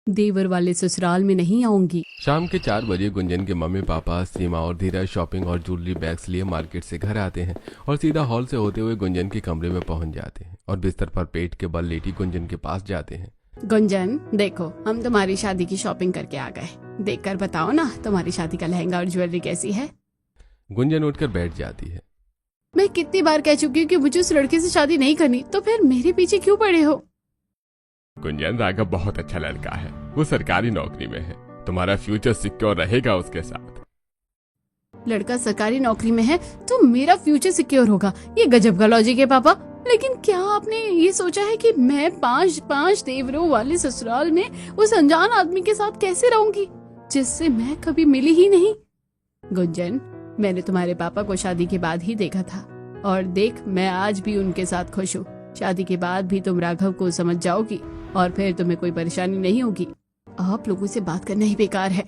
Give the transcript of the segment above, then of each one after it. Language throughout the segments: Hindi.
देवर वाले ससुराल में नहीं आऊंगी। शाम के 4 बजे गुंजन के मम्मी पापा सीमा और धीरज शॉपिंग और ज्वेलरी बैग्स लिए मार्केट से घर आते हैं और सीधा हॉल से होते हुए गुंजन के कमरे में पहुंच जाते हैं और बिस्तर पर पेट के बल लेटी गुंजन के पास जाते हैं। गुंजन देखो, हम तुम्हारी शादी की शॉपिंग करके आ गए। देखकर बताओ ना तुम्हारी शादी का लहंगा और ज्वेलरी कैसी है। गुंजन उठकर बैठ जाती है। मैं कितनी बार कह चुकी हूँ कि मुझे उस लड़के से शादी नहीं करनी, तो फिर मेरे पीछे क्यों पड़े हो। गुंजन, राघव बहुत अच्छा लड़का है, वो सरकारी नौकरी में है, तुम्हारा फ्यूचर सिक्योर रहेगा उसके साथ। लड़का सरकारी नौकरी में है तो मेरा फ्यूचर सिक्योर होगा, ये गजब का लॉजिक है पापा। लेकिन क्या आपने ये सोचा है कि मैं पांच देवरों वाले ससुराल में उस अनजान आदमी के साथ कैसे रहूंगी जिससे मैं कभी मिली ही नहीं। गुंजन, मैंने तुम्हारे पापा को शादी के बाद ही देखा था और देख, मैं आज भी उनके साथ खुश हूँ। शादी के बाद भी तुम राघव को समझ जाओगी और फिर तुम्हें कोई परेशानी नहीं होगी। आप लोगों से बात करना ही बेकार है।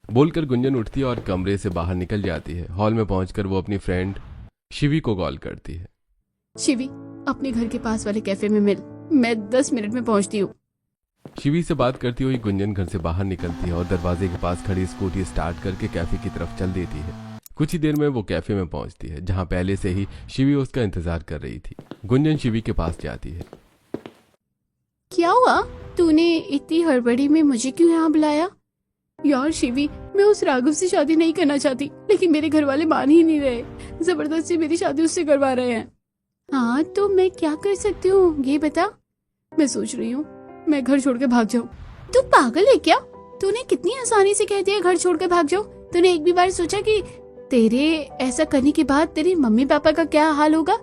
बोलकर गुंजन उठती है और कमरे से बाहर निकल जाती है। हॉल में पहुंचकर वो अपनी फ्रेंड शिवी को कॉल करती है। शिवी, अपने घर के पास वाले कैफे में मिल, मैं 10 मिनट में पहुंचती हूँ। शिवी से बात करती हुई गुंजन घर से बाहर निकलती है और दरवाजे के पास खड़ी स्कूटी स्टार्ट करके कैफे की तरफ चल देती है। कुछ ही देर में वो कैफे में पहुंचती है जहां पहले से ही शिवी उसका इंतजार कर रही थी। गुंजन शिवी के पास जाती है। क्या हुआ, तूने इतनी हड़बड़ी में मुझे क्यों यहाँ बुलाया? यार शिवी, मैं उस राघव से शादी नहीं करना चाहती, लेकिन मेरे घर वाले मान ही नहीं रहे, जबरदस्ती मेरी शादी उससे करवा रहे हैं। हाँ तो मैं क्या कर सकती हूँ ये बता। मैं सोच रही हूँ मैं घर छोड़ के भाग जाऊँ। तू पागल है क्या? तूने कितनी आसानी से कह दिया घर छोड़ के भाग जाओ। तूने एक भी बार सोचा कि तेरे ऐसा करने के बाद तेरे मम्मी पापा का क्या हाल होगा?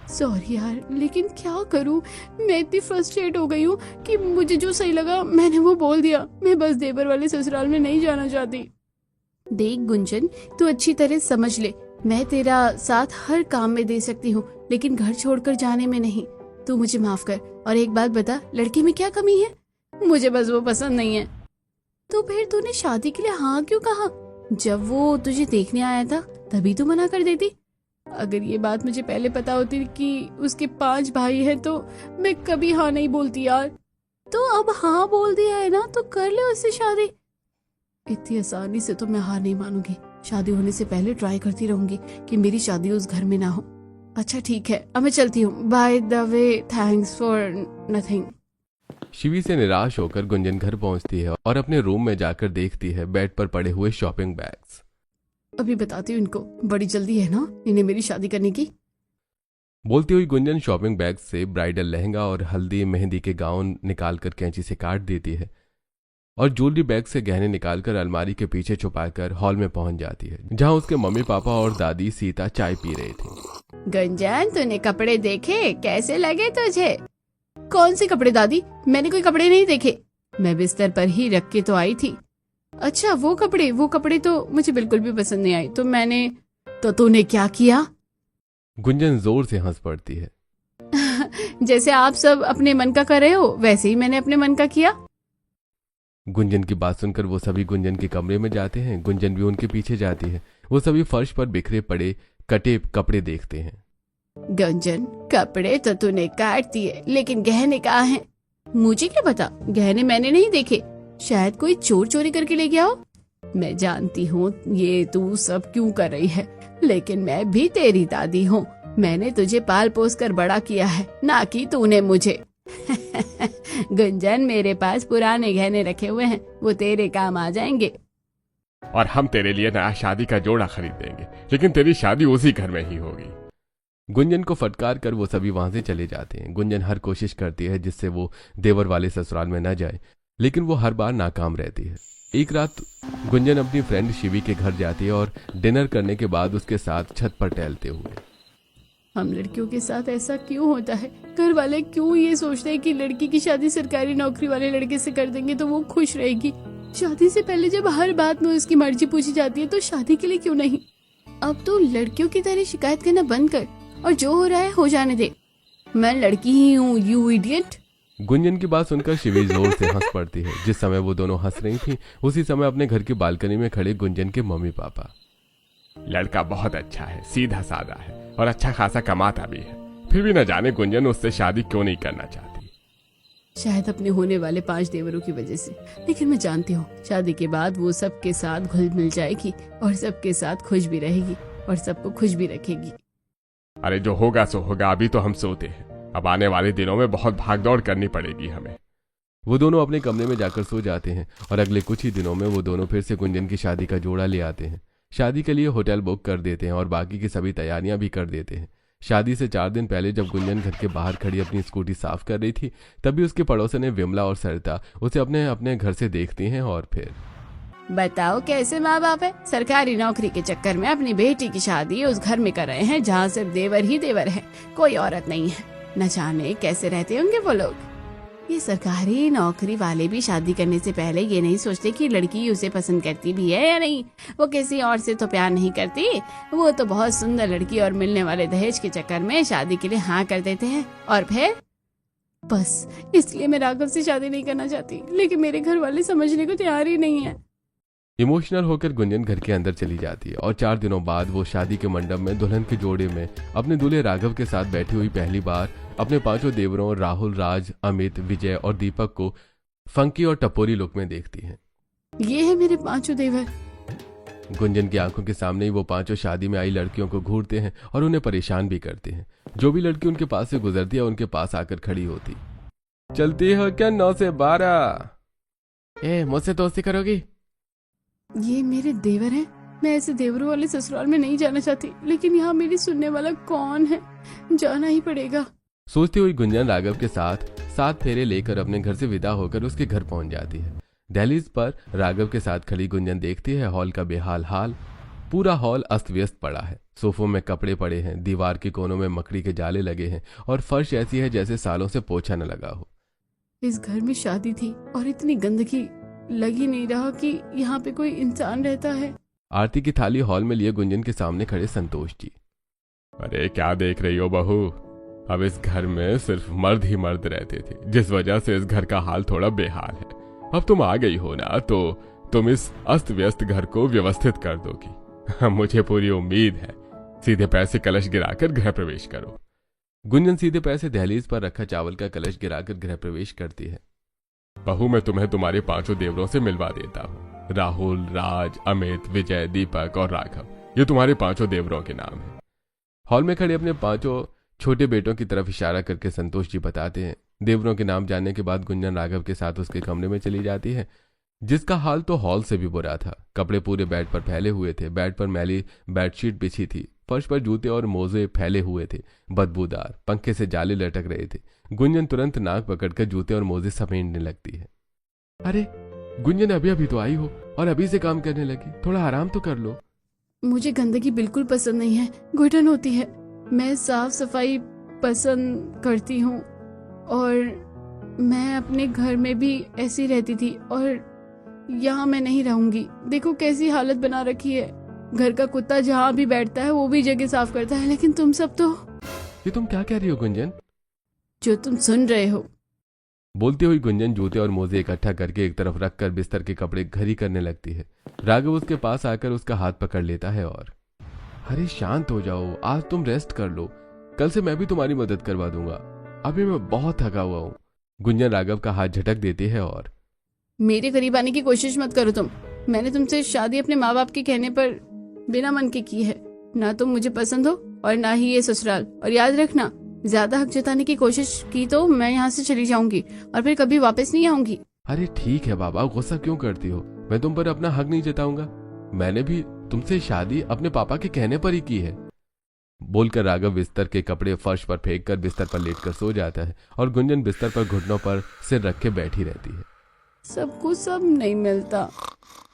सॉरी यार, लेकिन क्या करूं, मैं इतनी फ्रस्ट्रेट हो गई हूँ कि मुझे जो सही लगा मैंने वो बोल दिया। मैं बस देवर वाले ससुराल में नहीं जाना चाहती। देख गुंजन, तू अच्छी तरह समझ ले, मैं तेरा साथ हर काम में दे सकती हूँ, लेकिन घर छोड़कर जाने में नहीं। तू मुझे माफ कर। और एक बात बता, लड़की में क्या कमी है? मुझे बस वो पसंद नहीं है। तो फिर तूने शादी के लिए हाँ क्यों कहा? जब वो तुझे देखने आया था तभी तू मना कर देती। अगर ये बात मुझे पहले पता होती कि उसके 5 भाई हैं तो मैं कभी हाँ नहीं बोलती यार। तो अब हाँ बोल दिया है ना, तो कर ले उससे शादी। इतनी आसानी से तो मैं हार नहीं मानूंगी। शादी होने से पहले ट्राई करती रहूंगी कि मेरी शादी उस घर में ना हो। अच्छा ठीक है, अब मैं चलती हूँ। By the way, thanks for nothing. Shivi से निराश होकर गुंजन घर पहुंचती है और अपने रूम में जाकर देखती है बेड पर पड़े हुए शॉपिंग बैग्स। अभी बताती हूँ इनको, बड़ी जल्दी है ना इन्हें मेरी शादी करने की। बोलती हुई गुंजन शॉपिंग बैग से ब्राइडल लहंगा और हल्दी मेहंदी के गाउन निकालकर कैंची से काट देती है और ज्वेलरी बैग से गहने निकालकर अलमारी के पीछे छुपाकर हॉल में पहुंच जाती है जहां उसके मम्मी पापा और दादी सीता चाय पी रहे थे। गुंजन, तूने कपड़े देखे, कैसे लगे तुझे? कौन से कपड़े दादी? मैंने कोई कपड़े नहीं देखे, मैं बिस्तर पर ही रख के तो आई थी। अच्छा वो कपड़े तो मुझे बिल्कुल भी पसंद नहीं आए, तो मैंने। तो तूने क्या किया? गुंजन जोर से हंस पड़ती है। जैसे आप सब अपने मन का कर रहे हो वैसे ही मैंने अपने मन का किया। गुंजन की बात सुनकर वो सभी गुंजन के कमरे में जाते हैं। गुंजन भी उनके पीछे जाती है। वो सभी फर्श पर बिखरे पड़े कटे कपड़े देखते हैं। गुंजन, कपड़े तो तूने काट दिए, लेकिन गहने कहाँ हैं? मुझे क्या पता, गहने मैंने नहीं देखे, शायद कोई चोर चोरी करके ले गया हो। मैं जानती हूँ ये तू सब क्यों कर रही है, लेकिन मैं भी तेरी दादी हूँ। मैंने तुझे पाल पोस कर बड़ा किया है, ना कि तूने मुझे। गुंजन, मेरे पास पुराने गहने रखे हुए हैं, वो तेरे काम आ जाएंगे। और हम तेरे लिए नया शादी का जोड़ा खरीद देंगे, लेकिन तेरी शादी उसी घर में ही होगी। गुंजन को फटकार कर वो सभी वहां से चले जाते हैं। गुंजन हर कोशिश करती है जिससे वो देवर वाले ससुराल में न जाए, लेकिन वो हर बार नाकाम रहती है। एक रात गुंजन अपनी फ्रेंड शिवी के घर जाती है और डिनर करने के बाद उसके साथ छत पर टहलते हुए। हम लड़कियों के साथ ऐसा क्यों होता है? घर वाले क्यों ये सोचते हैं कि लड़की की शादी सरकारी नौकरी वाले लड़के से कर देंगे तो वो खुश रहेगी। शादी से पहले जब हर बात में उसकी मर्जी पूछी जाती है तो शादी के लिए क्यों नहीं? अब तो लड़कियों की तरह शिकायत करना बंद कर और जो हो रहा है हो जाने दे। मैं लड़की ही हूँ, यू इडियट। गुंजन की बात सुनकर शिवी जोर से हंस पड़ती है। जिस समय वो दोनों हंस रही थी उसी समय अपने घर की बालकनी में खड़े गुंजन के मम्मी पापा। लड़का बहुत अच्छा है, सीधा साधा है और अच्छा खासा कमाता भी है, फिर भी न जाने गुंजन उससे शादी क्यों नहीं करना चाहती। शायद अपने होने वाले 5 देवरों की वजह से। लेकिन मैं जानती हूँ शादी के बाद वो सबके साथ घुल मिल जाएगी और सबके साथ खुश भी रहेगी और सबको खुश भी रखेगी। अरे जो होगा सो होगा, अभी तो हम सोते हैं। अब आने वाले दिनों में बहुत भागदौड़ करनी पड़ेगी हमें। वो दोनों अपने कमरे में जाकर सो जाते हैं और अगले कुछ ही दिनों में वो दोनों फिर से गुंजन की शादी का जोड़ा ले आते हैं। शादी के लिए होटल बुक कर देते हैं और बाकी की सभी तैयारियां भी कर देते हैं। शादी से 4 दिन पहले जब गुंजन घर के बाहर खड़ी अपनी स्कूटी साफ कर रही थी, तभी उसके पड़ोसन विमला और सरिता उसे अपने अपने घर से देखती हैं और फिर बताओ कैसे माँ बाप है, सरकारी नौकरी के चक्कर में अपनी बेटी की शादी उस घर में कर रहे हैं जहाँ सिर्फ देवर ही देवर है, कोई औरत नहीं है। न जाने कैसे रहते होंगे वो लोग। ये सरकारी नौकरी वाले भी शादी करने से पहले ये नहीं सोचते कि लड़की उसे पसंद करती भी है या नहीं। वो किसी और से तो प्यार नहीं करती, वो तो बहुत सुंदर लड़की और मिलने वाले दहेज के चक्कर में शादी के लिए हाँ कर देते हैं। और फिर बस इसलिए मैं राघव से शादी नहीं करना चाहती, लेकिन मेरे घर वाले समझने को तैयार ही नहीं है। इमोशनल होकर गुंजन घर के अंदर चली जाती है और 4 दिनों बाद वो शादी के मंडप में दुल्हन के जोड़े में अपने दूल्हे राघव के साथ बैठी हुई पहली बार अपने 5 देवरों राहुल, राज, अमित, विजय और दीपक को फंकी और टपोरी लुक में देखती है। ये है मेरे 5 देवर। गुंजन की आंखों के सामने ही वो 5 शादी में आई लड़कियों को घूरते हैं और उन्हें परेशान भी करते हैं। जो भी लड़की उनके पास से गुजरती है उनके पास आकर खड़ी होती। चलती हो क्या 9 से 12? मुझसे दोस्ती करोगी? ये मेरे देवर हैं। मैं ऐसे देवरों वाले ससुराल में नहीं जाना चाहती, लेकिन यहाँ मेरी सुनने वाला कौन है, जाना ही पड़ेगा। सोचती हुई गुंजन राघव के साथ 7 फेरे लेकर अपने घर से विदा होकर उसके घर पहुंच जाती है। दहलीज पर राघव के साथ खड़ी गुंजन देखती है हॉल का बेहाल हाल। पूरा हॉल अस्त व्यस्त पड़ा है। सोफों में कपड़े पड़े हैं, दीवार के कोनों में मकड़ी के जाले लगे हैं और फर्श ऐसी है जैसे सालों से पोछा न लगा हो। इस घर में शादी थी और इतनी गंदगी, लग ही नहीं रहा कि यहाँ पे कोई इंसान रहता है। आरती की थाली हॉल में लिए गुंजन के सामने खड़े संतोष जी। अरे क्या देख रही हो बहू, अब इस घर में सिर्फ मर्द ही मर्द रहते थे, जिस वजह से इस घर का हाल थोड़ा बेहाल है। अब तुम आ गई हो ना, तो तुम इस अस्त व्यस्त घर को व्यवस्थित कर दोगी। मुझे पूरी उम्मीद है। सीधे पैर से कलश गिराकर गृह प्रवेश करो। गुंजन सीधे पैर से दहलीज पर रखा चावल का कलश गिराकर गृह प्रवेश करती है। बहू, मैं तुम्हें तुम्हारे 5 देवरों से मिलवा देता हूँ। राहुल, राज, अमित, विजय, दीपक और राघव, ये तुम्हारे 5 देवरों के नाम हैं। हॉल में खड़े अपने 5 छोटे बेटों की तरफ इशारा करके संतोष जी बताते हैं। देवरों के नाम जानने के बाद गुंजन राघव के साथ उसके कमरे में चली जाती है, जिसका हाल तो हॉल से भी बुरा था। कपड़े पूरे बेड पर फैले हुए थे, बेड पर मैली बेडशीट बिछी थी, फर्श पर जूते और मोजे फैले हुए थे, बदबूदार, पंखे से जाले लटक रहे थे। गुंजन तुरंत नाक पकड़कर जूते और मोजे समेटने लगती है। अरे गुंजन, अभी अभी तो आई हो और अभी से काम करने लगी, थोड़ा आराम तो कर लो। मुझे गंदगी बिल्कुल पसंद नहीं है, घुटन होती है। मैं साफ सफाई पसंद करती हूँ और मैं अपने घर में भी ऐसी रहती थी और यहाँ मैं नहीं रहूंगी। देखो कैसी हालत बना रखी है। घर का कुत्ता जहाँ भी बैठता है वो भी जगह साफ करता है, लेकिन तुम सब तो। ये तुम क्या कह रही हो गुंजन? जो तुम सुन रहे हो। बोलती हुई गुंजन जूते और मोजे इकट्ठा करके एक तरफ रखकर बिस्तर के कपड़े घरी करने लगती है। राघव उसके पास आकर उसका हाथ पकड़ लेता है और अरे शांत हो जाओ, आज तुम रेस्ट कर लो, कल से मैं भी तुम्हारी मदद करवा दूंगा, अभी मैं बहुत थका हुआ हूँ। गुंजन राघव का हाथ झटक देती है और मेरे करीब आने की कोशिश मत करो तुम। मैंने तुमसे शादी अपने माँ बाप के कहने पर बिना मन के की है। ना तुम मुझे पसंद हो और ना ही ये ससुराल। और याद रखना, ज्यादा हक जताने की कोशिश की तो मैं यहाँ से चली जाऊंगी और फिर कभी वापस नहीं आऊंगी। अरे ठीक है बाबा, गुस्सा क्यों करती हो? मैं तुम पर अपना हक नहीं जताऊंगा। मैंने भी तुमसे शादी अपने पापा के कहने पर ही की है। बोलकर राघव बिस्तर के कपड़े फर्श पर फेंक कर बिस्तर पर लेटकर सो जाता है और गुंजन बिस्तर पर घुटनों पर सिर रख के बैठी रहती है। सबको सब नहीं मिलता,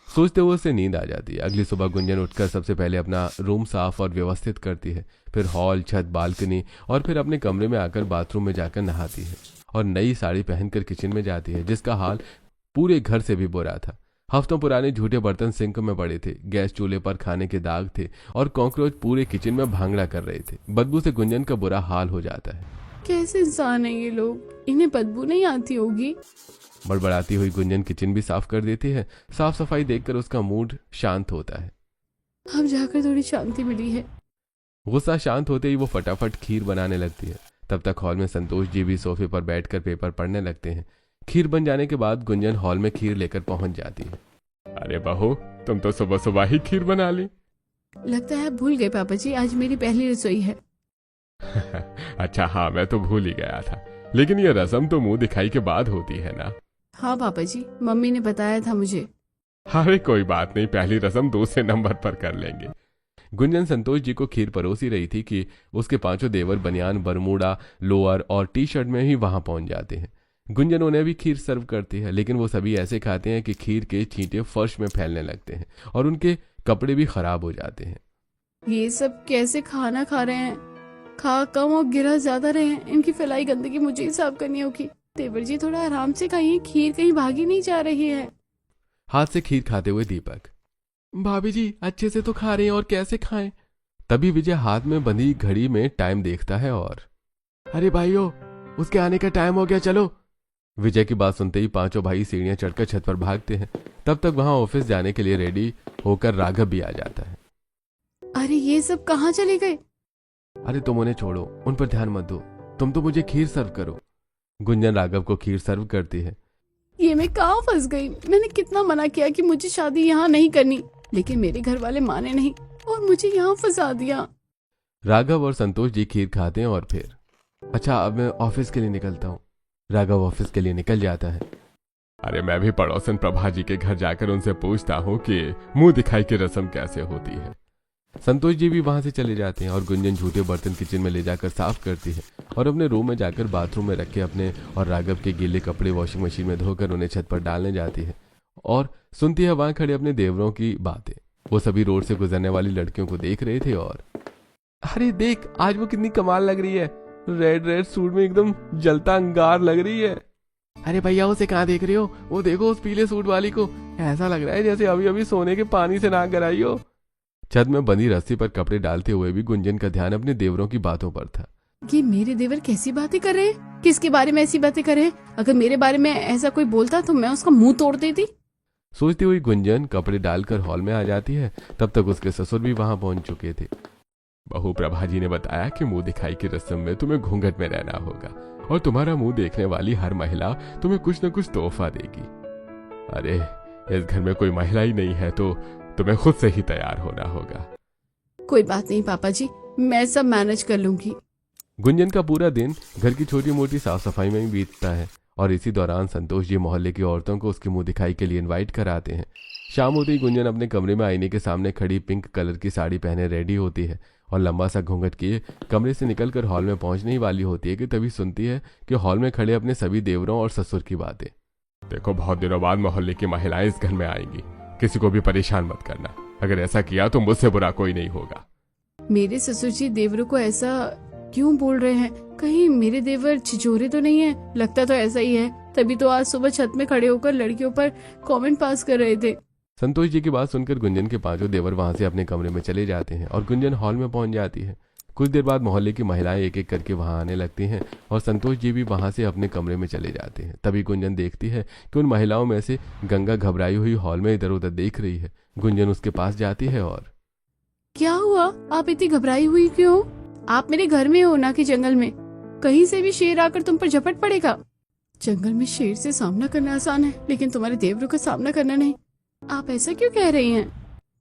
सोचते हुए उसे नींद आ जाती है। अगली सुबह गुंजन उठकर सबसे पहले अपना रूम साफ और व्यवस्थित करती है, फिर हॉल, छत, बालकनी और फिर अपने कमरे में आकर बाथरूम में जाकर नहाती है और नई साड़ी पहनकर किचन में जाती है, जिसका हाल पूरे घर से भी बुरा था। हफ्तों पुराने झूठे बर्तन सिंक में पड़े थे, गैस चूल्हे पर खाने के दाग थे और कॉकरोच पूरे किचन में भांगड़ा कर रहे थे। बदबू से गुंजन का बुरा हाल हो जाता है। कैसे इंसान है ये लोग, इन्हें बदबू नहीं आती होगी। बड़बड़ाती हुई गुंजन किचन भी साफ कर देती है। साफ सफाई देखकर उसका मूड शांत होता है। अब जाकर थोड़ी शांति मिली है। गुस्सा शांत होते ही वो फटाफट खीर बनाने लगती है। तब तक हॉल में संतोष जी भी सोफे पर बैठकर पेपर पढ़ने लगते हैं। खीर बन जाने के बाद गुंजन हॉल में खीर लेकर पहुंच जाती है। अरे बहू, तुम तो सुबह सुबह ही खीर बना ली। लगता है भूल गए पापा जी, आज मेरी पहली रसोई है। अच्छा हाँ, मैं तो भूल ही गया था, लेकिन ये रस्म तो मुंह दिखाई के बाद होती है ना। हाँ पापा जी, मम्मी ने बताया था मुझे। अरे कोई बात नहीं, पहली रस्म दूसरे नंबर पर कर लेंगे। गुंजन संतोष जी को खीर परोसी रही थी कि उसके पांचों देवर बनियान, बरमूडा, लोअर और टी शर्ट में ही वहां पहुंच जाते हैं। गुंजन उन्हें भी खीर सर्व करती है, लेकिन वो सभी ऐसे खाते हैं कि खीर के छींटे फर्श में फैलने लगते हैं और उनके कपड़े भी खराब हो जाते हैं। ये सब कैसे खाना खा रहे हैं? खा कम और गिरा ज्यादा रहे हैं। इनकी फैलाई गंदगी मुझे ही साफ करनी होगी। देवर जी थोड़ा आराम से खाइए, खीर कहीं भागी नहीं जा रही है। हाथ से खीर खाते हुए दीपक, भाभी जी अच्छे से तो खा रहे हैं और कैसे खाएं? तभी विजय हाथ में बंधी घड़ी में टाइम देखता है और, अरे भाइयों, उसके आने का टाइम हो गया, चलो। विजय की बात सुनते ही पांचों भाई सीढ़ियां चढ़कर छत पर भागते हैं। तब तक वहां ऑफिस जाने के लिए रेडी होकर राघव भी आ जाता है। अरे ये सब कहाँ चले गए? अरे तुम उन्हें छोड़ो, उन पर ध्यान मत दो, तुम तो मुझे खीर सर्व करो। गुंजन राघव को खीर सर्व करती है। ये मैं कहाँ फंस गई? मैंने कितना मना किया कि मुझे शादी यहाँ नहीं करनी, लेकिन मेरे घर वाले माने नहीं और मुझे यहाँ फंसा दिया। राघव और संतोष जी खीर खाते हैं और फिर, अच्छा अब मैं ऑफिस के लिए निकलता हूँ। राघव ऑफिस के लिए निकल जाता है। अरे मैं भी पड़ोसन प्रभा जी के घर जाकर उनसे पूछता हूँ कि मुंह दिखाई की रस्म कैसे होती है। संतोष जी भी वहां से चले जाते हैं और गुंजन झूठे बर्तन किचन में ले जाकर साफ करती है और अपने रूम में जाकर बाथरूम में रखे अपने और राघव के गीले कपड़े वॉशिंग मशीन में धोकर उन्हें छत पर डालने जाती है और सुनती है वहां खड़े अपने देवरों की बातें। वो सभी रोड से गुजरने वाली लड़कियों को देख रहे थे और, अरे देख आज वो कितनी कमाल लग रही है, रेड रेड सूट में एकदम जलता अंगार लग रही है। अरे भैया उसे कहाँ देख रहे हो? वो देखो उस पीले सूट वाली को, ऐसा लग रहा है जैसे अभी अभी सोने के पानी से नहा कर आई हो। छत में बंधी रस्सी पर कपड़े डालते हुए भी गुंजन का ध्यान अपने देवरों की बातों पर था। ये मेरे देवर कैसी बातें कर रहे हैं? किसके बारे में ऐसी बातें कर रहे हैं? अगर मेरे बारे में ऐसा कोई बोलता तो मैं उसका मुंह तोड़ देती। सोचती हुई गुंजन कपड़े डालकर हॉल में आ जाती है। तब तक उसके ससुर भी वहां पहुंच चुके थे। बहू प्रभा जी ने बताया कि मुंह दिखाई की रस्म में तुम्हें घूंघट में रहना होगा और तुम्हारा मुंह देखने वाली हर महिला तुम्हें कुछ न कुछ तोहफा देगी। अरे इस घर में कोई महिला ही नहीं है तो तुम्हें खुद से ही तैयार होना होगा। कोई बात नहीं पापा जी, मैं सब मैनेज कर लूंगी। गुंजन का पूरा दिन घर की छोटी मोटी साफ सफाई में ही बीतता है और इसी दौरान संतोष जी मोहल्ले की औरतों को उसकी मुंह दिखाई के लिए इनवाइट कराते हैं। शाम होते ही गुंजन अपने कमरे में आईने के सामने खड़ी पिंक कलर की साड़ी पहने रेडी होती है और लंबा सा घूंघट किए कमरे से निकलकर हॉल में पहुंचने ही वाली होती है कि तभी सुनती है कि हॉल में खड़े अपने सभी देवरों और ससुर की बातें। देखो बहुत दिनों बाद मोहल्ले की महिलाएं इस घर में आएंगी, किसी को भी परेशान मत करना। अगर ऐसा किया तो मुझसे बुरा कोई नहीं होगा। मेरे ससुर जी देवरों को ऐसा क्यों बोल रहे हैं? कहीं मेरे देवर छिछोरे तो नहीं है? लगता तो ऐसा ही है, तभी तो आज सुबह छत में खड़े होकर लड़कियों पर कमेंट पास कर रहे थे। संतोष जी की बात सुनकर गुंजन के पांचों देवर वहां से अपने कमरे में चले जाते हैं और गुंजन हॉल में पहुंच जाती है। कुछ देर बाद मोहल्ले की महिलाएं एक एक करके वहां आने लगती हैं और संतोष जी भी वहां से अपने कमरे में चले जाते हैं। तभी गुंजन देखती है कि उन महिलाओं में से गंगा घबराई हुई हॉल में इधर उधर देख रही है। गुंजन उसके पास जाती है और, क्या हुआ? आप इतनी घबराई हुई क्यों? आप मेरे घर में हो ना कि जंगल में? कहीं से भी शेर आकर तुम पर झपट पड़ेगा। जंगल में शेर से सामना करना आसान है, लेकिन तुम्हारे देवरों का सामना करना नहीं। आप ऐसा क्यों कह रही हैं?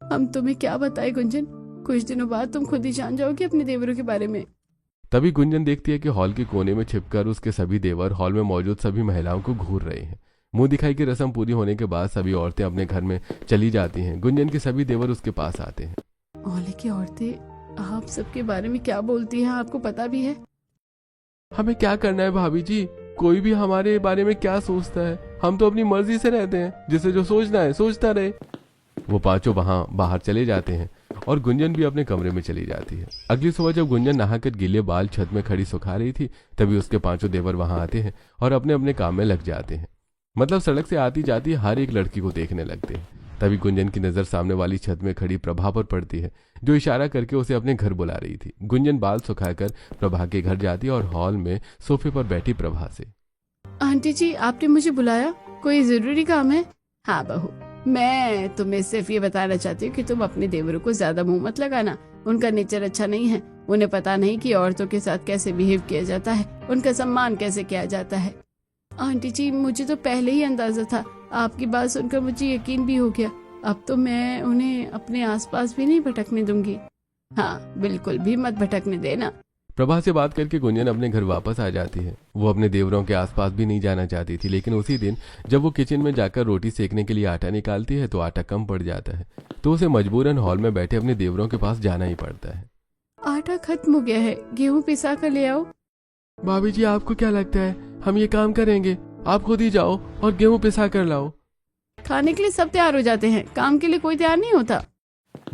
हम तुम्हें क्या बताएं गुंजन, कुछ दिनों बाद तुम खुद ही जान जाओगी अपने देवरों के बारे में। तभी गुंजन देखती है कि हॉल के कोने में छिपकर उसके सभी देवर हॉल में मौजूद सभी महिलाओं को घूर रहे हैं। मुंह दिखाई की रस्म पूरी होने के बाद सभी औरतें अपने घर में चली जाती हैं। गुंजन के सभी देवर उसके पास आते हैं। मोहल्ले की औरतें आप सबके बारे में क्या बोलती हैं, आपको पता भी है? हमें क्या करना है भाभी जी, कोई भी हमारे बारे में क्या सोचता है, हम तो अपनी मर्जी से रहते हैं, जिसे जो सोचना है सोचता रहे। वो पांचों वहां बाहर चले जाते हैं और गुंजन भी अपने कमरे में चली जाती है। अगली सुबह जब गुंजन नहाकर गीले बाल छत में खड़ी सुखा रही थी, तभी उसके पांचों देवर वहां आते हैं और अपने अपने काम में लग जाते हैं। मतलब सड़क से आती जाती हर एक लड़की को देखने लगते हैं। तभी गुंजन की नजर सामने वाली छत में खड़ी प्रभा पर पड़ती है, जो इशारा करके उसे अपने घर बुला रही थी। गुंजन बाल सुखाकर प्रभा के घर जाती है और हॉल में सोफे पर बैठी प्रभा से, आंटी जी आपने मुझे बुलाया, कोई जरूरी काम है? हाँ बहू, मैं तुम्हें सिर्फ ये बताना चाहती हूँ कि तुम अपने देवरों को ज्यादा मुंह मत लगाना, उनका नेचर अच्छा नहीं है। उन्हें पता नहीं कि औरतों के साथ कैसे बिहेव किया जाता है, उनका सम्मान कैसे किया जाता है। आंटी जी, मुझे तो पहले ही अंदाजा था। आपकी बात सुनकर मुझे यकीन भी हो गया। अब तो मैं उन्हें अपने आसपास भी नहीं भटकने दूंगी। हाँ, बिल्कुल भी मत भटकने देना। प्रभा से बात करके गुंजन अपने घर वापस आ जाती है। वो अपने देवरों के आसपास भी नहीं जाना चाहती थी, लेकिन उसी दिन जब वो किचन में जाकर रोटी सेकने के लिए आटा निकालती है तो आटा कम पड़ जाता है, तो उसे मजबूरन हॉल में बैठे अपने देवरों के पास जाना ही पड़ता है। आटा खत्म हो गया है, गेहूं पिसा कर ले आओ। भाभी जी, आपको क्या लगता है हम ये काम करेंगे? आप खुद ही जाओ और गेहूं पिसा कर लाओ। खाने के लिए सब तैयार हो जाते हैं, काम के लिए कोई तैयार नहीं होता।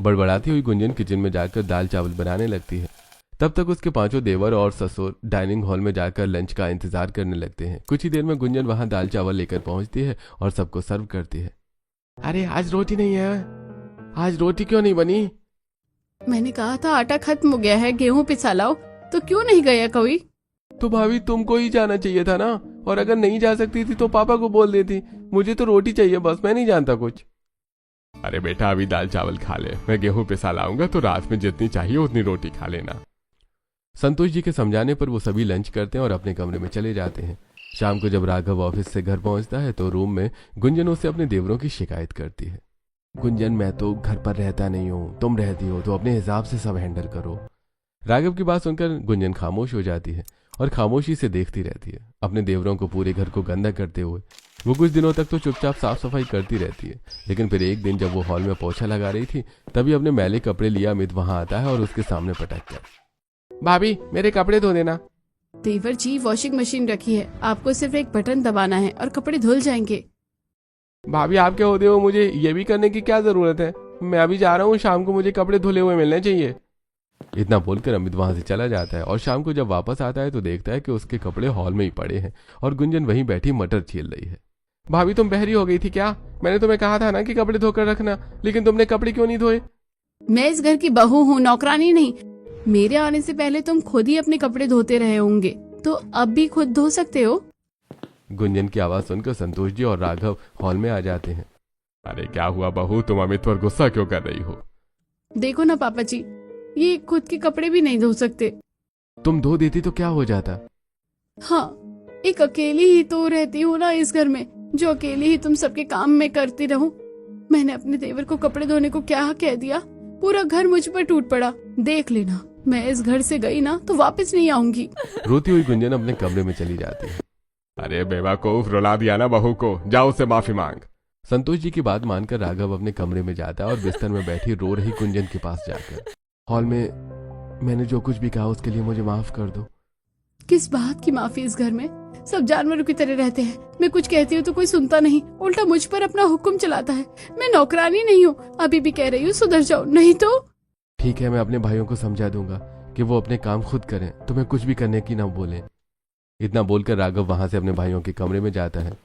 बड़बड़ाती हुई गुंजन किचन में जाकर दाल चावल बनाने लगती है। तब तक उसके पांचों देवर और ससुर डाइनिंग हॉल में जाकर लंच का इंतजार करने लगते हैं। कुछ ही देर में गुंजन वहां दाल चावल लेकर पहुंचती है और सबको सर्व करती है। अरे आज रोटी नहीं है, आज रोटी क्यों नहीं बनी? मैंने कहा था आटा खत्म हो गया है, गेहूं पिसा लाओ, तो क्यों नहीं गया कोई? तो भाभी तुमको ही जाना चाहिए था ना, और अगर नहीं जा सकती थी तो पापा को बोल देती। मुझे तो रोटी चाहिए बस, मैं नहीं जानता कुछ। अरे बेटा, अभी दाल चावल खा ले, मैं गेहूं पिसा लाऊंगा तो रात में जितनी चाहिए उतनी रोटी खा लेना। संतोष जी के समझाने पर वो सभी लंच करते हैं और अपने कमरे में चले जाते हैं। शाम को जब राघव ऑफिस से घर पहुंचता है तो रूम में गुंजन उससे अपने देवरों की शिकायत करती है। गुंजन, मैं तो घर पर रहता नहीं हूँ, तुम रहती हो तो अपने हिसाब से सब हैंडल करो। राघव की बात सुनकर गुंजन खामोश हो जाती है और खामोशी से देखती रहती है, अपने देवरों को पूरे घर को गंदा करते हुए। वो कुछ दिनों तक तो चुपचाप साफ सफाई करती रहती है, लेकिन फिर एक दिन जब वो हॉल में पोछा लगा रही थी तभी अपने मैले कपड़े लिए अमित वहां आता है और उसके सामने पटक कर, भाभी मेरे कपड़े धो देना। देवर जी, वॉशिंग मशीन रखी है, आपको सिर्फ एक बटन दबाना है और कपड़े धुल जाएंगे। भाभी आपके होते हो मुझे ये भी करने की क्या जरूरत है? मैं अभी जा रहा हूँ, शाम को मुझे कपड़े धुले हुए मिलने चाहिए। इतना बोलकर अमित वहां से चला जाता है और शाम को जब वापस आता है तो देखता है कि उसके कपड़े हॉल में ही पड़े हैं और गुंजन वहीं बैठी मटर छील रही है। भाभी तुम बहरी हो गई थी क्या? मैंने तुम्हें कहा था ना कि कपड़े धोकर रखना, लेकिन तुमने कपड़े क्यों नहीं धोए? मैं इस घर की बहू हूँ, नौकरानी नहीं। मेरे आने से पहले तुम खुद ही अपने कपड़े धोते रहे होंगे, तो अब भी खुद धो सकते हो। गुंजन की आवाज सुनकर संतोष जी और राघव हॉल में आ जाते हैं। अरे क्या हुआ बहू, तुम अमित पर गुस्सा क्यों कर रही हो? देखो ना पापा जी, ये खुद के कपड़े भी नहीं धो सकते। तुम धो देती तो क्या हो जाता? हाँ, एक अकेली ही तो रहती हूँ ना इस घर में, जो अकेली ही तुम सबके काम में करती रहूं। मैंने अपने देवर को कपड़े धोने को क्या कह दिया, पूरा घर मुझ पर टूट पड़ा। देख लेना, मैं इस घर से गई ना तो वापस नहीं आऊंगी। रोती हुई गुंजन अपने कमरे में चली जाती है। अरे बेवकूफ, रुला दिया ना बहू को, जाओ उससे माफी मांग। संतोष जी की बात मानकर राघव अपने कमरे में जाता है और बिस्तर में बैठी रो रही गुंजन के पास जाकर, हॉल में मैंने जो कुछ भी कहा उसके लिए मुझे माफ कर दो। किस बात की माफी? इस घर में सब जानवरों की तरह रहते हैं। मैं कुछ कहती हूँ तो कोई सुनता नहीं, उल्टा मुझ पर अपना हुक्म चलाता है। मैं नौकरानी नहीं हूँ, अभी भी कह रही हूँ सुधर जाओ, नहीं तो। ठीक है, मैं अपने भाइयों को समझा दूंगा कि वो अपने काम खुद करें, तुम्हें कुछ भी करने की ना बोले। इतना बोलकर राघव वहां से अपने भाइयों के कमरे में जाता है।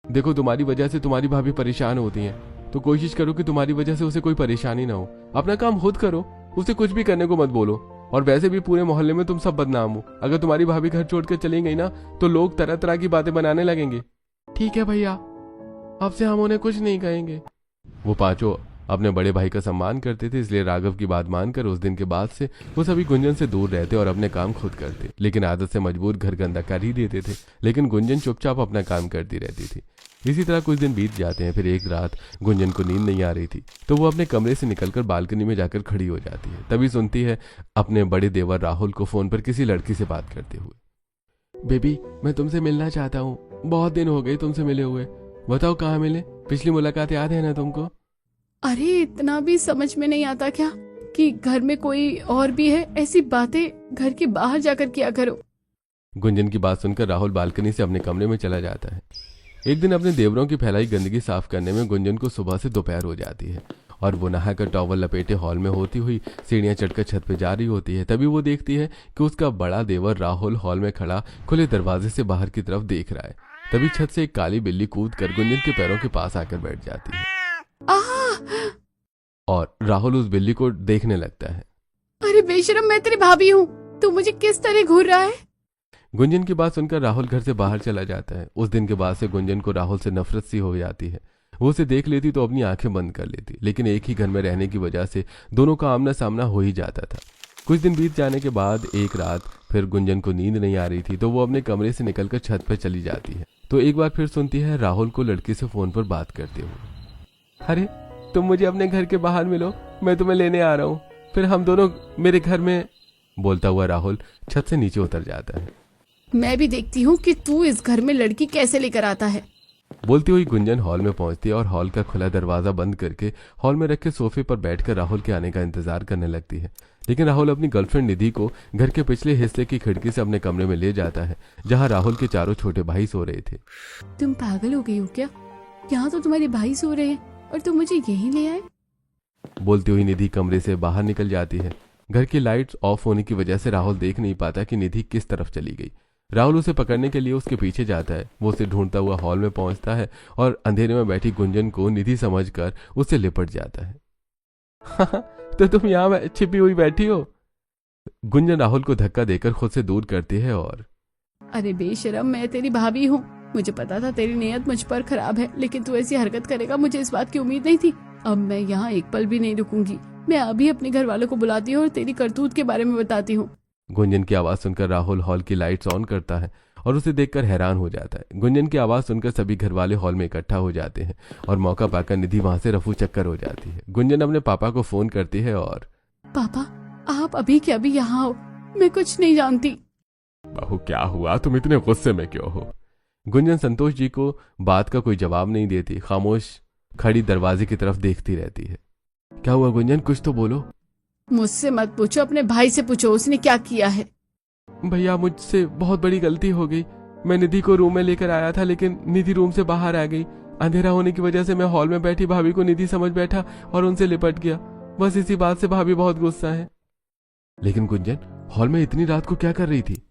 देखो, तुम्हारी वजह से तुम्हारी भाभी परेशान होती है, तो कोशिश करो कि तुम्हारी वजह से उसे कोई परेशानी ना हो। अपना काम खुद करो, उसे कुछ भी करने को मत बोलो। और वैसे भी पूरे मोहल्ले में तुम सब बदनाम हो। अगर तुम्हारी भाभी घर छोड़कर चली गई ना तो लोग तरह तरह की बातें बनाने लगेंगे। ठीक है भैया, अब से हम उन्हें कुछ नहीं कहेंगे। वो पांचों अपने बड़े भाई का सम्मान करते थे, इसलिए राघव की बात मानकर उस दिन के बाद से वो सभी गुंजन से दूर रहते और अपने काम खुद करते, लेकिन आदत से मजबूर घर गंदा कर ही देते थे। लेकिन गुंजन चुपचाप अपना काम करती रहती थी। इसी तरह कुछ दिन बीत जाते हैं। फिर एक रात गुंजन को नींद नहीं आ रही थी, तो वो अपने कमरे से निकलकर बालकनी में जाकर खड़ी हो जाती है। तभी सुनती है अपने बड़े देवर राहुल को फोन पर किसी लड़की से बात करते हुए। बेबी, मैं तुमसे मिलना चाहता हूँ, बहुत दिन हो गए तुमसे मिले हुए। बताओ कहाँ मिले? पिछली मुलाकात याद है ना तुमको? अरे इतना भी समझ में नहीं आता क्या कि घर में कोई और भी है? ऐसी बातें घर के बाहर जाकर किया करो। गुंजन की बात सुनकर राहुल बालकनी से अपने कमरे में चला जाता है। एक दिन अपने देवरों की फैलाई गंदगी साफ करने में गुंजन को सुबह से दोपहर हो जाती है और वो नहाकर टॉवल लपेटे हॉल में होती हुई सीढ़ियां चढ़कर छत पे जा रही होती है। तभी वो देखती है कि उसका बड़ा देवर राहुल हॉल में खड़ा खुले दरवाजे से बाहर की तरफ देख रहा है। तभी छत से एक काली बिल्ली कूद कर गुंजन के पैरों के पास आकर बैठ जाती है और राहुल उस बिल्ली को देखने लगता है। अरे बेशरम, मैं तेरी भाभी हूँ, तू मुझे किस तरह घूर रहा है? गुंजन की बात सुनकर राहुल घर से बाहर चला जाता है। उस दिन के बाद से गुंजन को राहुल से नफरत सी हो जाती है। वो उसे देख लेती तो अपनी आंखें बंद कर लेती, लेकिन एक ही घर में रहने की वजह से दोनों का आमना सामना हो ही जाता था। कुछ दिन बीत जाने के बाद एक रात फिर गुंजन को नींद नहीं आ रही थी, तो वो अपने कमरे से निकलकर छत पर चली जाती है। तो एक बार फिर सुनती है राहुल को लड़की से फोन पर बात करते हुए। अरे तुम मुझे अपने घर के बाहर मिलो, मैं तुम्हें लेने आ रहा हूँ, फिर हम दोनों मेरे घर में। बोलता हुआ राहुल छत से नीचे उतर जाता है। मैं भी देखती हूँ कि तू इस घर में लड़की कैसे लेकर आता है। बोलती हुई गुंजन हॉल में पहुंचती है और हॉल का खुला दरवाजा बंद करके हॉल में रखे सोफे पर बैठकर राहुल के आने का इंतजार करने लगती है। लेकिन राहुल अपनी गर्लफ्रेंड निधि को घर के पिछले हिस्से की खिड़की से अपने कमरे में ले जाता है, जहां राहुल के चारों छोटे भाई सो रहे थे। तुम पागल हो गई हो क्या? यहाँ तो तुम्हारे भाई सो रहे हैं और तुम मुझे यहीं ले आए। बोलती हुई निधि कमरे से बाहर निकल जाती है। घर की लाइट्स ऑफ होने की वजह से राहुल देख नहीं पाता कि निधि किस तरफ चली गई। राहुल उसे पकड़ने के लिए उसके पीछे जाता है। वो उसे ढूंढता हुआ हॉल में पहुंचता है और अंधेरे में बैठी गुंजन को निधि समझकर उससे लिपट जाता है। तो तुम यहाँ छिपी हुई बैठी हो? गुंजन राहुल को धक्का देकर खुद से दूर करती है और अरे बेशरम, मैं तेरी भाभी हूँ। मुझे पता था तेरी नीयत मुझ पर खराब है, लेकिन तू ऐसी हरकत करेगा मुझे इस बात की उम्मीद नहीं थी। अब मैं यहाँ एक पल भी नहीं रुकूंगी। मैं अभी अपने घर वालों को बुलाती हूँ और तेरी करतूत के बारे में बताती हूँ। गुंजन की आवाज सुनकर राहुल हॉल की लाइट्स ऑन करता है और उसे देखकर हैरान हो जाता है। गुंजन की आवाज सुनकर सभी घर वाले हॉल में इकट्ठा हो जाते हैं और मौका पाकर निधि वहां से रफू चक्कर हो जाती है। गुंजन अपने पापा को फोन करती है और पापा, आप अभी के अभी यहाँ हो, मैं कुछ नहीं जानती। बहू क्या हुआ, तुम इतने गुस्से में क्यों हो? गुंजन संतोष जी को बात का कोई जवाब नहीं देती, खामोश खड़ी दरवाजे की तरफ देखती रहती है। क्या हुआ गुंजन, कुछ तो बोलो। मुझसे मत पूछो, अपने भाई से पूछो उसने क्या किया है। भैया मुझसे बहुत बड़ी गलती हो गई। मैं निधि को रूम में लेकर आया था, लेकिन निधि रूम से बाहर आ गई। अंधेरा होने की वजह से मैं हॉल में बैठी भाभी को निधि समझ बैठा और उनसे लिपट गया। बस इसी बात से भाभी बहुत गुस्सा है। लेकिन गुंजन हॉल में इतनी रात को क्या कर रही थी?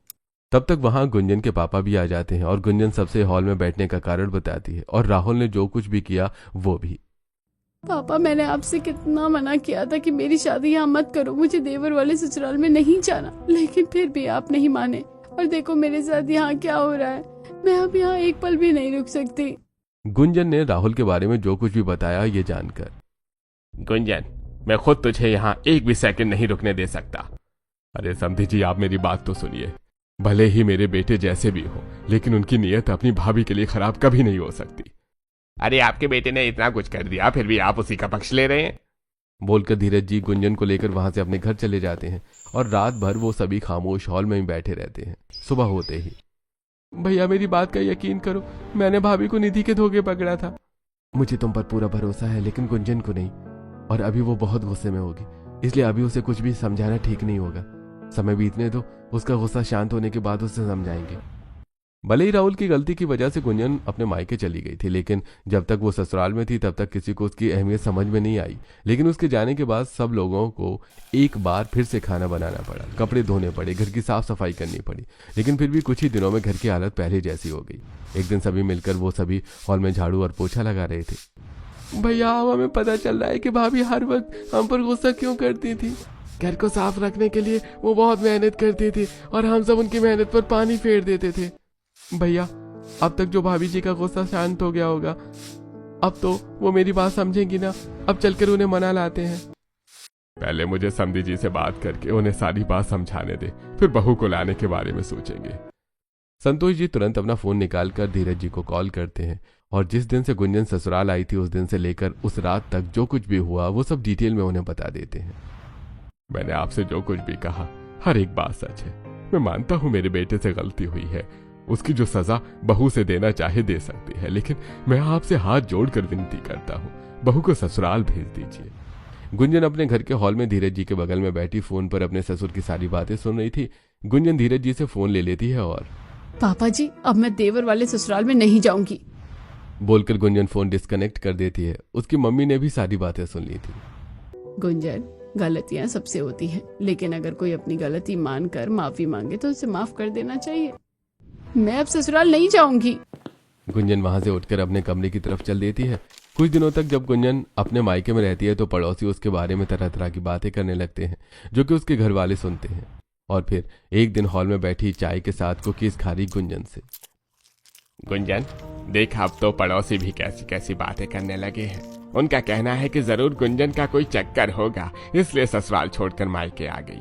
तब तक वहां गुंजन के पापा भी आ जाते हैं और गुंजन सबसे हॉल में बैठने का कारण बताती है और राहुल ने जो कुछ भी किया वो भी। पापा, मैंने आपसे कितना मना किया था कि मेरी शादी यहाँ मत करो, मुझे देवर वाले ससुराल में नहीं जाना, लेकिन फिर भी आप नहीं माने। और देखो मेरे साथ यहाँ क्या हो रहा है। मैं अब यहाँ एक पल भी नहीं रुक सकती। गुंजन ने राहुल के बारे में जो कुछ भी बताया ये जानकर। गुंजन, मैं खुद तुझे यहाँ एक भी सेकंड नहीं रुकने दे सकता। अरे समधी जी, आप मेरी बात तो सुनिए। भले ही मेरे बेटे जैसे भी हो, लेकिन उनकी नीयत अपनी भाभी के लिए खराब कभी नहीं हो सकती। अरे आपके बेटे ने इतना कुछ कर दिया, फिर भी आप उसी का पक्ष ले रहे हैं? बोलकर धीरज जी गुंजन को लेकर वहां से अपने घर चले जाते हैं और रात भर वो सभी खामोश हॉल में ही बैठे रहते हैं। सुबह होते ही, भैया मेरी बात का यकीन करो, मैंने भाभी को निधि के धोखे पकड़ा था। मुझे तुम पर पूरा भरोसा है, लेकिन गुंजन को नहीं। और अभी वो बहुत गुस्से में होगी, इसलिए अभी उसे कुछ भी समझाना ठीक नहीं होगा। समय बीतने दो, उसका गुस्सा शांत होने के बाद उसे समझाएंगे। भले ही राहुल की गलती की वजह से गुंजन अपने मायके चली गई थी, लेकिन जब तक वो ससुराल में थी तब तक किसी को उसकी अहमियत समझ में नहीं आई। लेकिन उसके जाने के बाद सब लोगों को एक बार फिर से खाना बनाना पड़ा, कपड़े धोने पड़े, घर की साफ सफाई करनी पड़ी। लेकिन फिर भी कुछ ही दिनों में घर की हालत पहले जैसी हो गई। एक दिन सभी मिलकर वो सभी हॉल में झाड़ू और पोछा लगा रहे थे। भैया हमें पता चल रहा है कि भाभी हर वक्त हम पर गुस्सा क्यों करती थी। घर को साफ रखने के लिए वो बहुत मेहनत करती थी और हम सब उनकी मेहनत पर पानी फेर देते थे। भैया अब तक जो भाभी जी का गुस्सा शांत हो गया होगा, अब तो वो मेरी बात समझेंगी ना। अब चलकर उन्हें मना लाते हैं। पहले मुझे समधी जी से बात करके उन्हें सारी बात समझाने दे, फिर बहू को लाने के बारे में सोचेंगे। संतोष जी तुरंत अपना फोन निकालकर धीरज जी को कॉल करते हैं और जिस दिन से गुंजन ससुराल आई थी उस दिन से लेकर उस रात तक जो कुछ भी हुआ वो सब डिटेल में उन्हें बता देते हैं। मैंने आपसे जो कुछ भी कहा हर एक बात सच है। मैं मानता हूँ मेरे बेटे से गलती हुई है, उसकी जो सजा बहू से देना चाहे दे सकती है, लेकिन मैं आपसे हाथ जोड़कर विनती करता हूँ, बहू को ससुराल भेज दीजिए। गुंजन अपने घर के हॉल में धीरज जी के बगल में बैठी फोन पर अपने ससुर की सारी बातें सुन रही थी। गुंजन धीरज जी से फोन ले लेती है और पापा जी, अब मैं देवर वाले ससुराल में नहीं जाऊंगी, बोलकर गुंजन फोन डिस्कनेक्ट कर देती है। उसकी मम्मी ने भी सारी बातें सुन ली थी। गुंजन, गलतियां सबसे होती हैं, लेकिन अगर कोई अपनी गलती मानकर माफी मांगे तो उसे माफ कर देना चाहिए। मैं अब ससुराल नहीं जाऊंगी। गुंजन वहां से उठकर अपने कमरे की तरफ चल देती है। कुछ दिनों तक जब गुंजन अपने मायके में रहती है तो पड़ोसी उसके बारे में तरह तरह की बातें करने लगते हैं, जो कि उसके घर वाले सुनते हैं। और फिर एक दिन हॉल में बैठी चाय के साथ कुकीज खा रही गुंजन से। गुंजन, देख अब तो पड़ोसी भी कैसी कैसी बातें करने लगे हैं। उनका कहना है कि जरूर गुंजन का कोई चक्कर होगा, इसलिए ससुराल छोड़कर मायके आ गई।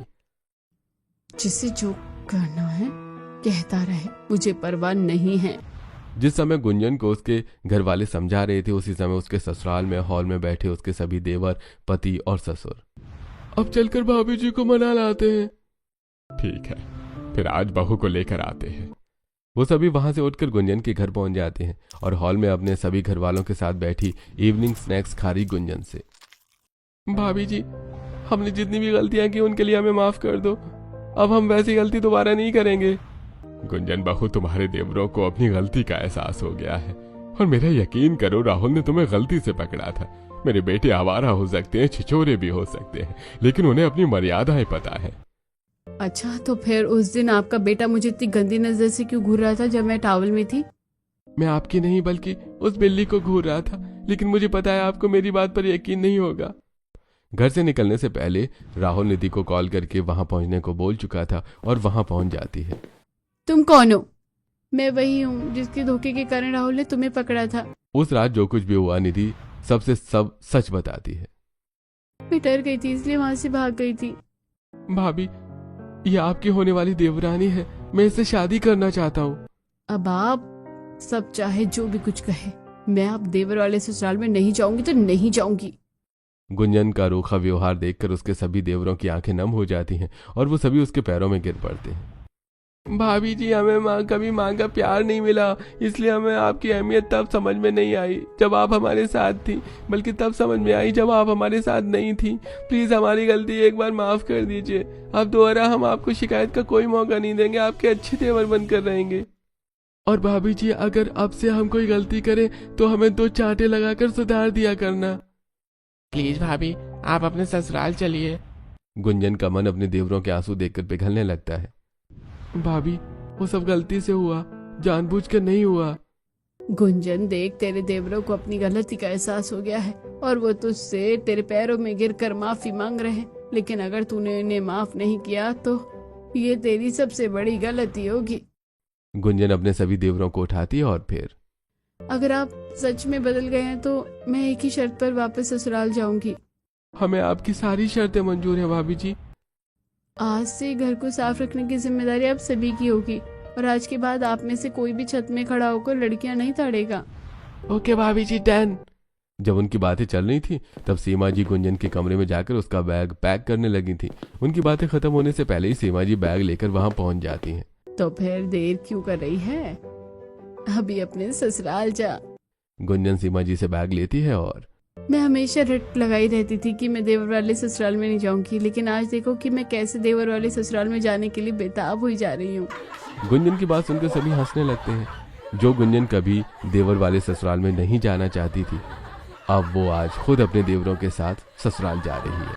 जिसे जो करना है कहता रहे, मुझे परवाह नहीं है। जिस समय गुंजन को उसके घर वाले समझा रहे थे, उसी समय उसके ससुराल में हॉल में बैठे उसके सभी देवर, पति और ससुर। अब चलकर भाभी जी को मना लाते हैं। ठीक है, फिर आज बहू को लेकर आते हैं। वो सभी वहां से उठकर गुंजन के घर पहुंच जाते हैं और हॉल में अपने सभी घर वालों के साथ बैठी इवनिंग स्नैक्स खा रही गुंजन से। भाभी जी, हमने जितनी भी गलतियां की उनके लिए हमें माफ कर दो। अब हम वैसी गलती दोबारा नहीं करेंगे। गुंजन बहू, तुम्हारे देवरों को अपनी गलती का एहसास हो गया है और मेरा यकीन करो, राहुल ने तुम्हें गलती से पकड़ा था। मेरे बेटे आवारा हो सकते हैं, छिछोरे भी हो सकते हैं, लेकिन उन्हें अपनी मर्यादाएं पता है। अच्छा, तो फिर उस दिन आपका बेटा मुझे इतनी गंदी नजर से क्यों घूर रहा था जब मैं टॉवल में थी? मैं आपकी नहीं बल्कि उस बिल्ली को घूर रहा था, लेकिन मुझे पता है आपको मेरी बात पर यकीन नहीं होगा। घर से निकलने से पहले राहुल निधि को कॉल करके वहां पहुंचने को बोल चुका था और वहां पहुंच जाती है। तुम कौन हो? मैं वही हूँ जिसके धोखे के कारण राहुल ने तुम्हें पकड़ा था। उस रात जो कुछ भी हुआ निधि सबसे सब सच बताती है। मैं डर गई थी इसलिए वहां से भाग गई थी। भाभी, ये आपकी होने वाली देवरानी है, मैं इससे शादी करना चाहता हूँ। अब आप सब चाहे जो भी कुछ कहे, मैं अब देवर वाले ससुराल में नहीं जाऊंगी तो नहीं जाऊंगी। गुंजन का रूखा व्यवहार देखकर उसके सभी देवरों की आंखें नम हो जाती हैं और वो सभी उसके पैरों में गिर पड़ते हैं। भाभी जी, हमें कभी माँ का प्यार नहीं मिला, इसलिए हमें आपकी अहमियत तब समझ में नहीं आई जब आप हमारे साथ थी, बल्कि तब समझ में आई जब आप हमारे साथ नहीं थी। प्लीज हमारी गलती एक बार माफ कर दीजिए। अब दोबारा हम आपको शिकायत का कोई मौका नहीं देंगे, आपके अच्छे तेवर बनकर रहेंगे। और भाभी जी, अगर अब से हम कोई गलती करें तो हमें 2 चांटे लगाकर सुधार दिया करना। प्लीज भाभी, आप अपने ससुराल चलिए। गुंजन का मन अपने देवरों के आंसू देखकर पिघलने लगता है। भाभी, वो सब गलती से हुआ, जानबूझकर नहीं हुआ। गुंजन देख, तेरे देवरों को अपनी गलती का एहसास हो गया है और वो तुझसे तेरे पैरों में गिरकर माफी मांग रहे हैं, लेकिन अगर तूने इन्हें माफ नहीं किया तो ये तेरी सबसे बड़ी गलती होगी। गुंजन अपने सभी देवरों को उठाती है और फिर, अगर आप सच में बदल गए हैं तो मैं एक ही शर्त पर वापस ससुराल जाऊंगी। हमें आपकी सारी शर्तें मंजूर हैं भाभी जी। आज से घर को साफ रखने की जिम्मेदारी आप सभी की होगी और आज के बाद आप में से कोई भी छत में खड़ा होकर लड़कियां नहीं ताड़ेगा। ओके भाभी जी, डन। जब उनकी बातें चल रही थी तब सीमा जी गुंजन के कमरे में जाकर उसका बैग पैक करने लगी थी। उनकी बातें खत्म होने से पहले ही सीमा जी बैग लेकर वहां पहुंच जाती हैं। तो फिर देर क्यों कर रही है, अभी अपने ससुराल जा। गुंजन सीमा जी से बैग लेती है और, मैं हमेशा रट लगाई रहती थी कि मैं देवर वाले ससुराल में नहीं जाऊंगी, लेकिन आज देखो कि मैं कैसे देवर वाले ससुराल में जाने के लिए बेताब हुई जा रही हूँ। गुंजन की बात सुनकर सभी हंसने लगते हैं। जो गुंजन कभी देवर वाले ससुराल में नहीं जाना चाहती थी, अब वो आज खुद अपने देवरों के साथ ससुराल जा रही है।